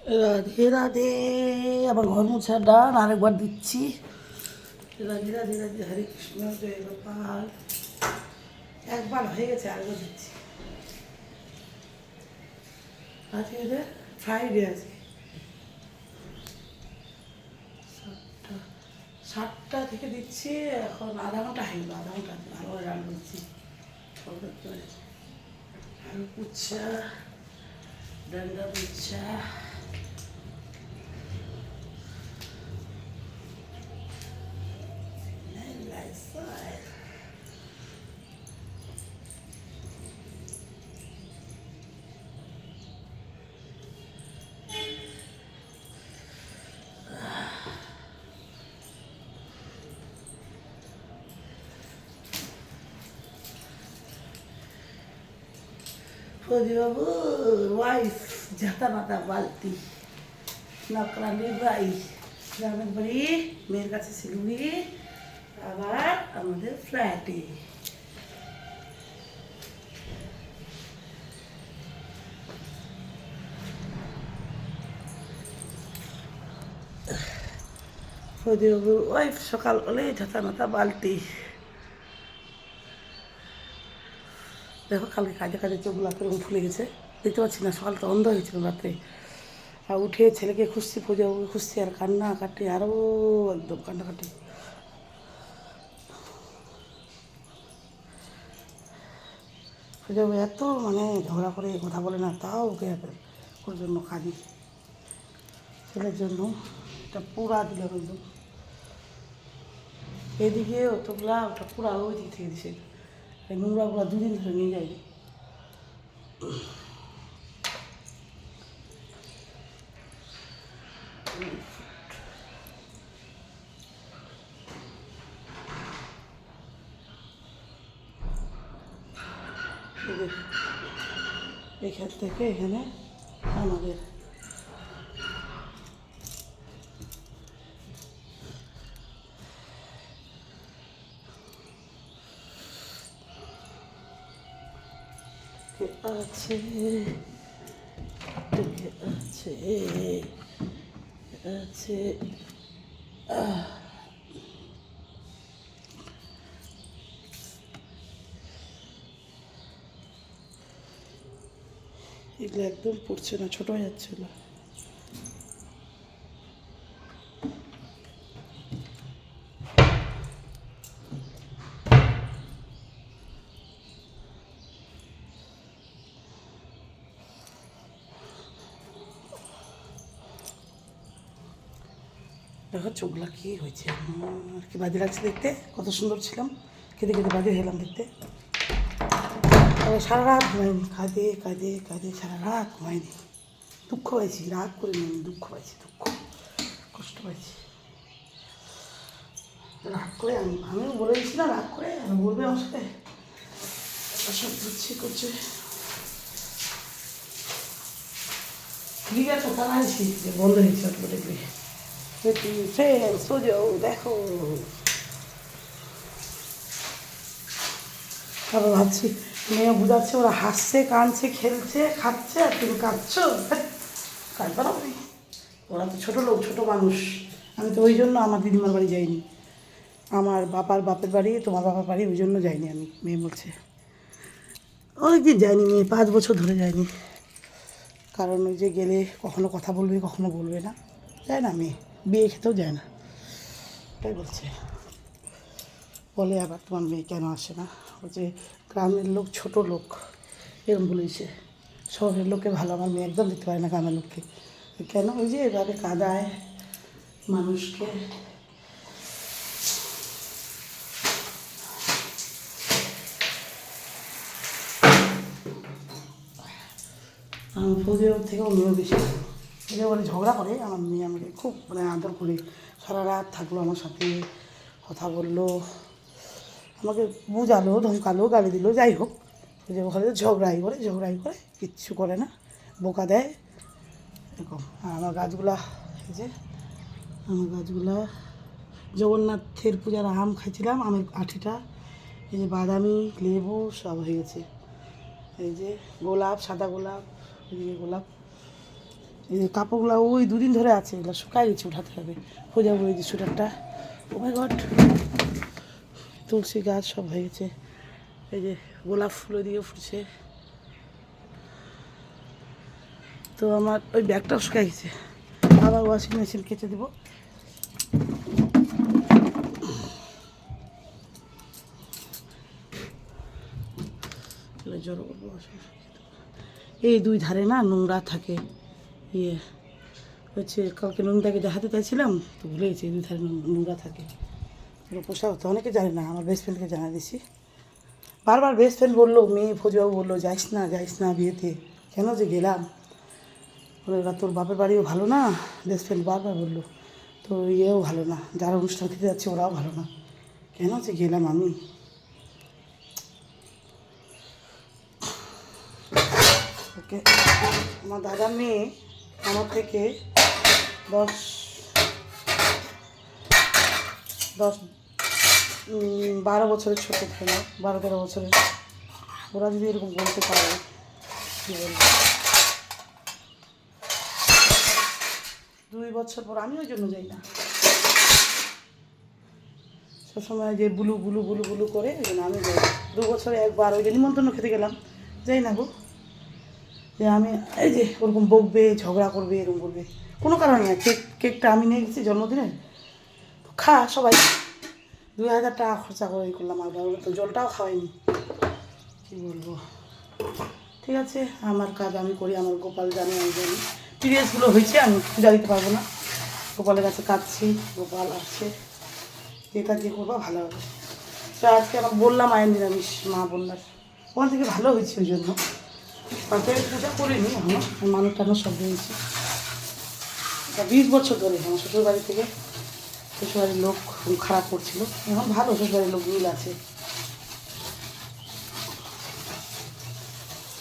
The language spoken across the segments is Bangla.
রাধে রাধে। আবার ঘর মোছা ডান, আরেকবার দিচ্ছি। রাধে রাধে রাধে, হরে কৃষ্ণ, জয় গোপাল। একবার হয়ে গেছে, আরেকবার দিচ্ছি। আজকে ফ্রাইডে আছে। 7টা থেকে দিচ্ছি, এখন আধা ঘন্টা হয়ে গেল। আধা ঘন্টা ভালো রান্না করছি। আলু পুচ্ছা, ডান্ডা পুচ্ছা, প্রদীপবাবুর ওয়াইফ ঝাঁটা মাথা বালতি, নকরানির ভাই, গ্রামের বাড়ি, মেয়ের কাছে শিলিগুড়ি, আবার আমাদের ফ্ল্যাটে। প্রদীপবাবুর ওয়াইফ সকাল হলে ঝাঁটা মাথা বালতি। দেখো কালকে কাজে কাজে চোখগুলো এরকম ফুলে গেছে, দেখতে পাচ্ছি না, সকালটা অন্ধ হয়েছিল রাত্রে। আর উঠে ছেলেকে খুঁজছি, প্রদীপবাবুকে খুঁজছি, আর কান্না কাটি, আরও একদম কান্নাকাটি। প্রদীপবাবু এত মানে ঝগড়া করে কথা বলে না, তাও ওকে ওর জন্য কাঁদি, ছেলের জন্য। এটা পুরা দিল একদম, এদিকে অতগুলা, ওটা পুরা ওই দিক থেকে দিছে। এই নোংরাগুলো 2 দিন ধরে নিয়ে যায়নি। এখান থেকে এখানে আমাদের আছে আছে আছে। এগুলো একদম পড়ছে না, ছোটো হয়ে যাচ্ছিলো। দেখো চোখলা কী হয়েছে, আর কি বাজে লাগছে দেখতে, কত সুন্দর ছিলাম, খেতে খেতে বাজে হলাম দেখতে। তবে সারা রাত ঘুমাইনি, কাঁদে কাঁদে কাঁদে সারা রাত ঘুমাইনি। দুঃখ পাইছি, রাগ করে নিই, দুঃখ পাইছি, দুঃখ কষ্ট পাইছি। রাগ করে আমিও বলে দিচ্ছি না, রাগ করে বলবে আমার সাথে, সব করছে করছে। ঠিক আছে, তারা আছি যে বন্ধ হয়েছে অটোমেটিকলি। ফ্রেন্ডস সোজো দেখো, তারপর ভাবছি মেয়ে বুঝাচ্ছে, ওরা হাসছে, কাঁদছে, খেলছে, খাচ্ছে, আর তুমি কাঁদছো। কাঁদবে না, ওরা তো ছোটো লোক, ছোটো মানুষ। আমি তো ওই জন্য আমার দিদিমার বাড়ি যাইনি, আমার বাপের বাড়ি, তোমার বাবার বাড়ি, ওই জন্য যাইনি আমি। মেয়ে বলছে অনেকদিন যায়নি, মেয়ে 5 বছর ধরে যায়নি। কারণ ওই যে গেলে কখনো কথা বলবে, কখনো বলবে না, যায় না মেয়ে, বিয়ে খেতেও যায় না, তাই বলছে। বলে আবার তোমার মেয়ে কেন আসে না, বলছে গ্রামের লোক, ছোট লোক, এরকম বলেছে। শহরের লোককে ভালো, আমার মেয়ে একদম দেখতে পারে না গ্রামের লোককে। কেন, ওই যে এভাবে কাঁদায় মানুষকে। আমার প্রদীপ থেকে মেয়েও বেশি, যে বলে ঝগড়া করে, আমার মেয়ে আমাকে খুব মানে আদর করে, সারা রাত থাকলো আমার সাথে, কথা বললো, আমাকে বুঝালো, ধমকালো, গালি দিল, যাই হোক। যে ওখানে ঝগড়াই করে কিচ্ছু করে না, বোকা দেয় এরকম। আর আমার গাছগুলা, এই যে আমার গাছগুলা জগন্নাথের পূজার আম খাইছিলাম, আমের আঠিটা, এই যে বাদামি, লেবু সব হয়ে গেছে। এই যে গোলাপ, সাদা গোলাপ, এদিকে গোলাপ, এই যে কাপড়গুলো ওই দুদিন ধরে আছে, এগুলো শুকাই গেছে, উঠাতে হবে। খোঁজাবো এই যে সোয়েটারটা। ও মাই গড, তুলসী গাছ সব হয়ে গেছে। এই যে গোলাপ ফুল দিয়ে ফুটছে। তো আমার ওই ব্যাগটাও শুকাই গেছে, আবার ওয়াশিং মেশিন কেচে দেবো। জড়ো করবো, এই দুই ধারে না নোংরা থাকে। ইয়ে হচ্ছে, কালকে নোংরাকে দেখাতে চাইছিলাম তো ভুলে গেছি, এই দুই ধারে নোংরা থাকে। পোষা হতো, অনেকে জানে না, আমার বেস্ট ফ্রেন্ডকে জানা দিছি। বারবার বেস্ট ফ্রেন্ড বললো, মেয়ে ফৌজবাবু বললো যাইস না বিয়েতে। কেন যে গেলাম, ওরা তোর বাপের বাড়িও ভালো না, বেস্ট ফ্রেন্ড বারবার বললো। তো ইয়েও ভালো না, যারা অনুষ্ঠান খেতে যাচ্ছে ওরাও ভালো না, কেন যে গেলাম আমি। ওকে, আমার দাদার মেয়ে আমার থেকে 12 বছরের ছোটো থাকে, 12-13 বছরের। ওরা যদি এরকম বলতে পারে, কী বলবো। 2 বছর পর আমি ওই জন্য যাই না, সবসময় যে বুলু বুলু বুলু বুলু করে, ওই জন্য আমি যাই। 2 বছরে একবার ওই যে নিমন্ত্রণ খেতে গেলাম, যাই না গো। যে আমি এই যে ওরকম বকবে, ঝগড়া করবে, এরকম করবে, কোনো কারণে না। কেকটা আমি নিয়ে গেছি জন্মদিনে, খা সবাই, 2000 টাকা খরচা করে করলাম, আর তো জলটাও খাওয়াইনি, কী বলবো। ঠিক আছে, আমার কাজ আমি করি, আমার গোপাল জানে, আমি জানি। পিরিয়ডসগুলো হয়েছে, আমি পূজা দিতে পারবো না, গোপালের কাছে কাঁদছি, গোপাল আসছে, যেটা যে করবো ভালো হবে। তো আজকে আমার বললাম আইন নিরামিষ, মা বললাম ওখান থেকে ভালো হয়েছে, ওই জন্য তাতে পূজা করিনি এখনো, মানুষ টানো সব হয়েছে। 20 বছর ধরে আমার শ্বশুরবাড়ি থেকে, শ্বশুরবাড়ির লোক খুব খারাপ করছিল, এখন ভালো, শ্বশুরবাড়ির লোক মিল আছে।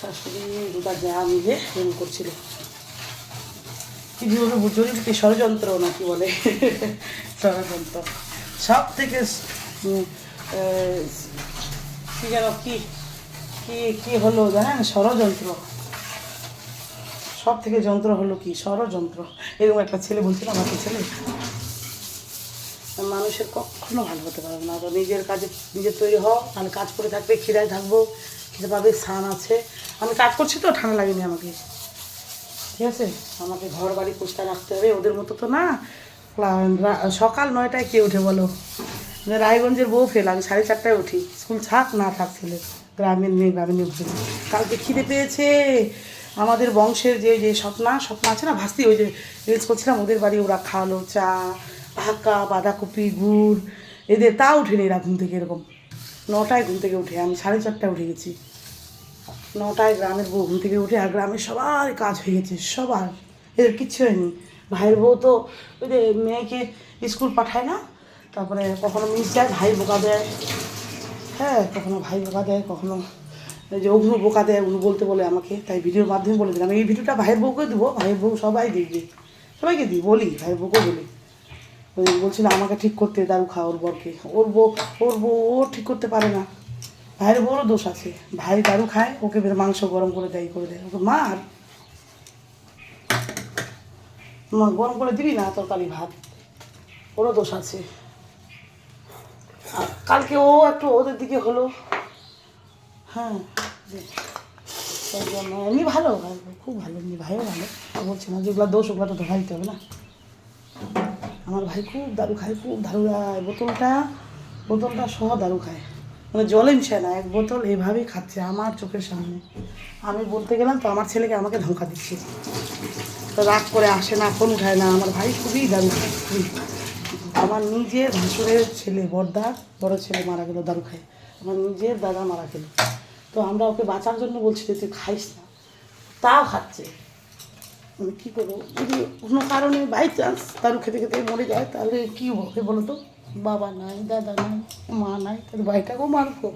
শাশুড়ি দুটা যা মিলে এরকম করছিল, কি জড়িবুটি ষড়যন্ত্র নাকি বলে, ষড়যন্ত্র সব থেকে কি যেন কি কি হলো জানেন, ষড়যন্ত্র। সব থেকে যন্ত্র হলো কি, ষড়যন্ত্র। এরকম একটা ছেলে বলছিল, আমাকে ছেলে মানুষের কখনো ভালো হতে পারবে না। তো নিজের কাজে নিজের তৈরি হও, আমি কাজ করে থাকবে, খিদায় থাকবো, খিদে পাবে, স্নান আছে। আমি কাজ করছি তো ঠান্ডা লাগেনি আমাকে, ঠিক আছে। আমাকে ঘর বাড়ি পরিষ্কার রাখতে হবে, ওদের মতো তো না। সকাল 9টায় কে উঠে বলো, রায়গঞ্জের বউ ফেল, আমি 4:30টায় উঠি, স্কুল থাক না থাক ছেলে, গ্রামের মেয়ে গ্রামের মেয়ে উঠে। কালকে খিদে পেয়েছে, আমাদের বংশের যে স্বপ্না আছে না, ভাস্তি, ওই যে রিলস করছিলাম, ওদের বাড়ি ওরা খাওয়ালো চা, হাক্কা, বাঁধাকপি, গুড়, এদের তা উঠেনি এরা ঘুম থেকে, এরকম 9টায় ঘুম থেকে উঠে, আমি 4:30টায় উঠে গেছি। 9টায় গ্রামের বউ ঘুম থেকে উঠে, আর গ্রামের সবার কাজ হয়ে গেছে, সবার, এদের কিচ্ছু হয়নি। ভাইয়ের বউ তো ওই যে মেয়েকে স্কুল পাঠায় না, তারপরে কখনো মিস যায়, ভাই বোকা দেয়, হ্যাঁ কখনো ভাই বোকা দেয়, কখনো এই যে অগ্নু বোকা দেয়, অগ্নু বলতে বলে আমাকে, তাই ভিডিওর মাধ্যমে বলে দিলাম। এই ভিডিওটা ভাইয়ের বউকে দেবো, ভাইয়ের বউ সবাই দেখবে, সবাইকে দিই, বলি ভাইয়ের বউকেও বলি। ওই বলছিল আমাকে ঠিক করতে, দারু খা ওর বরকে, ওর বউ ও ঠিক করতে পারে না, ভাইয়ের বউরও দোষ আছে। ভাই দারু খায়, ওকে বের মাংস গরম করে দেয়, ওকে মার, গরম করে দিবি না তরকারি ভাত, ওরও দোষ আছে। আর কালকে ও একটু ওদের দিকে হলো, হ্যাঁ এমনি ভালো, খুব ভালো, এমনি ভাইও ভালো, বলছি না যেগুলো দোষ ওগুলো তো ধরা দিতে হবে না। আমার ভাই খুব দারু খায়, খুব দারু খায়, বোতলটা সহ দারু খায়, মানে জলে মিশায় না, 1 বোতল এভাবেই খাচ্ছে আমার চোখের সামনে। আমি বলতে গেলাম তো আমার ছেলেকে আমাকে ধোঁকা দিচ্ছে, তো রাগ করে আসে না, ফোন উঠায় না। আমার ভাই খুবই দারু খায়, খুবই। আমার নিজের ভাসুরের ছেলে, বড়দার বড় ছেলে মারা গেল দারু খায়, আমার নিজের দাদা মারা গেল। তো আমরা ওকে বাঁচার জন্য বলছি যে তুই খাইস না, তাও খাচ্ছে। আমি কী করবো, যদি কোনো কারণে বাই চান্স দারু খেতে খেতে মরে যায়, তাহলে কী হবে বলো তো, বাবা নাই, দাদা নাই, মা নাই, তাহলে ভাইটাকেও মারবো।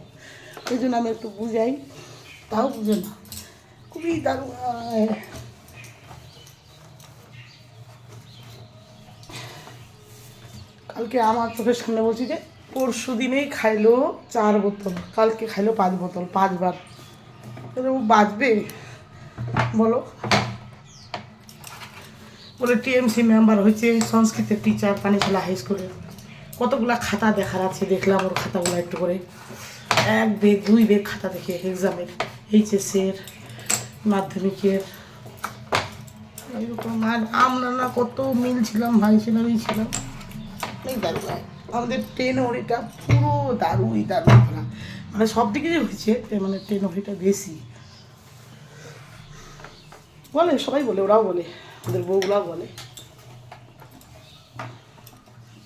ওই জন্য আমি একটু বুঝাই, তাও বুঝে না, খুবই দারু। কালকে আমার চোখের সামনে বলছি যে পরশু দিনেই খাইলো 4 বোতল, কালকে খাইলো 5 বোতল, 5 বার। তাহলে ও বাঁচবে বলো, বলে টিএমসি মেম্বার হয়েছে, সংস্কৃতের টিচার পানিশালা হাই স্কুলে। কতগুলা খাতা দেখার আছে, দেখলাম ওর খাতাগুলো একটু করে। 1 বেগ 2 বেগ খাতা দেখে এক্সামের, এইচএসের, মাধ্যমিকের এরকম। আর আমরা না কত মিল ছিলাম, ভাই ছিলাম, এই ছিলাম। এই দারু ভাই আমাদের 10 ওরিটা পুরো দারুই ভরা, মানে সব দিকে যে হয়েছে, মানে 10 ওরিটা বেশি বলে, সবাই বলে, ওরাও বলে, ওদের বউগুলাও বলে।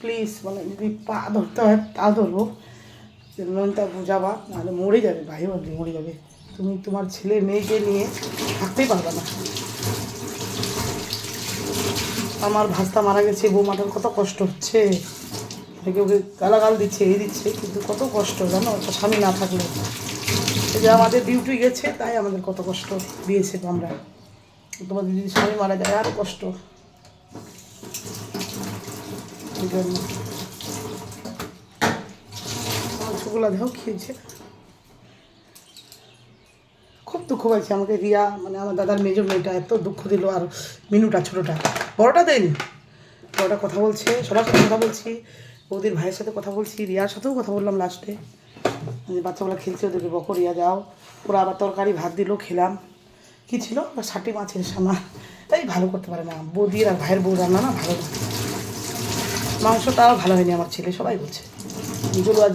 প্লিজ মানে যদি পা ধরতে হয় তা ধরবো, মনটা বোঝাবা, নাহলে মরে যাবে, ভাই বলবি মরে যাবে। তুমি তোমার ছেলে মেয়েকে নিয়ে থাকতেই পারবে না। আমার ভাস্তা মারা গেছে, বৌমাটার কত কষ্ট হচ্ছে, কেউ ওকে গালাগাল দিচ্ছে, এই দিচ্ছে, কিন্তু কত কষ্ট জানো, একটা স্বামী না থাকলে। এই যে আমাদের ডিউটি গেছে, তাই আমাদের কত কষ্ট দিয়েছে আমরা। তোমাদের যদি স্বামী মারা যায় আরও কষ্ট। এই জন্য মাংসগুলো দেহ খেয়েছে, খুব দুঃখ পাইছে আমাকে। রিয়া মানে আমার দাদার মেজর মেয়েটা এত দুঃখ দিল, আর মিনুটা ছোটোটা, বড়টা দেয়নি। বড়টা কথা বলছে, সবার সাথে কথা বলছি, বৌদির ভাইয়ের সাথে কথা বলছি, রিয়ার সাথেও কথা বললাম লাস্টে। বাচ্চাগুলো খেলছে, ওদেরকে বকো, রিয়া যাও। ওরা আবার তরকারি ভাত দিল, খেলাম। কী ছিল, ষাটি মাছের সামা, তাই ভালো করতে পারে না বৌদির, আর ভাইয়ের বউ রান্না না ভালো না। মাংসটাও ভালো হয়নি আমার ছেলে, সবাই বলছে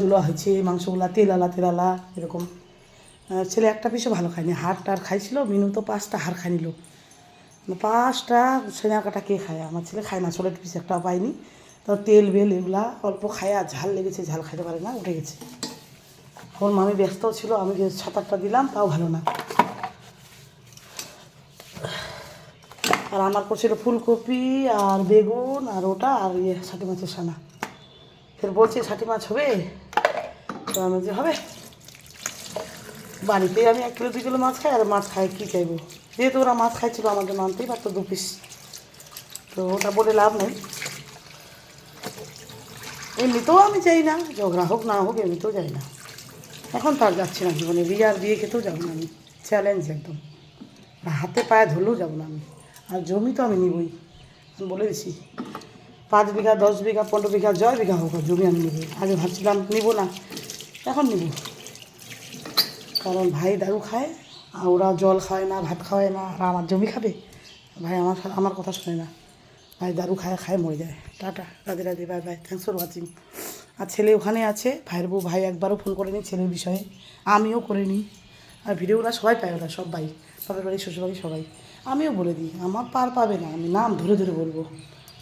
জুলোয়া হয়েছে মাংসগুলা, তেলালা এরকম। ছেলে একটা পিসও ভালো খায়নি, হাড় টার খাইছিল। মিনু তো 5টা হাড় খাই নিল, 5টা সেনা কাটা কে খায়, আমার ছেলে খায় না, 16 পিস একটাও পাইনি। তো তেল বেল এগুলা অল্প খায়, আর ঝাল লেগেছে, ঝাল খাইতে পারে না, উঠে গেছে। ওর মামি ব্যস্ত ছিল, আমি যে 7-8টা দিলাম তাও ভালো না। আর আমার করছিল ফুলকপি আর বেগুন আর ওটা, আর ষাটি মাছের সানা। ফের বলছে ষাটি মাছ হবে, তো আমি যে হবে, বাড়িতেই আমি 1 কিলো 2 কিলো মাছ খাই, আর মাছ খাই কী চাইবো, যেহেতু ওরা মাছ খাইছিল আমাদের মানতেই পারতো 2 পিস, তো ওটা বলে লাভ নেই। এমনিতেও আমি চাই না, ঝগড়া হোক না হোক, এমনিতেও যাই না। এখন তো আর যাচ্ছি না জীবনে, রিয়ার বিয়ে খেতেও যাবো না আমি, চ্যালেঞ্জ একদম, হাতে পায়ে ধরলেও যাবো না আমি। আর জমি তো আমি নিবই, আমি বলে দিছি, 5 বিঘা 10 বিঘা 15 বিঘা জয় বিঘা হোক, জমি আমি নিবই। আগে ভাবছিলাম নিব না, এখন নিব। কারণ ভাই দারু খায়, আর ওরা জল খায় না, ভাত খাওয়ায় না, আর আমার জমি খাবে। ভাই আমার কথা শোনে না, ভাই দারু খায় মরে যায়। Tata, Radhe Radhe, bye bye, thanks for watching. আর ছেলে ওখানে আছে, ভাইয়ের বউ, ভাই একবারও ফোন করেনি ছেলের বিষয়ে, আমিও করিনি। আর ভিডিওগুলো সবাই পায়, ওরা সব ভাই, বাপের বাড়ি শ্বশুর বাড়ি সবাই। আমিও বলে দিই, আমার পার পাবে না, আমি নাম ধরে ধরে বলবো।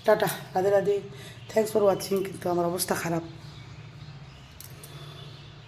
Tata, Radhe Radhe, thanks for watching. কিন্তু আমার অবস্থা খারাপ।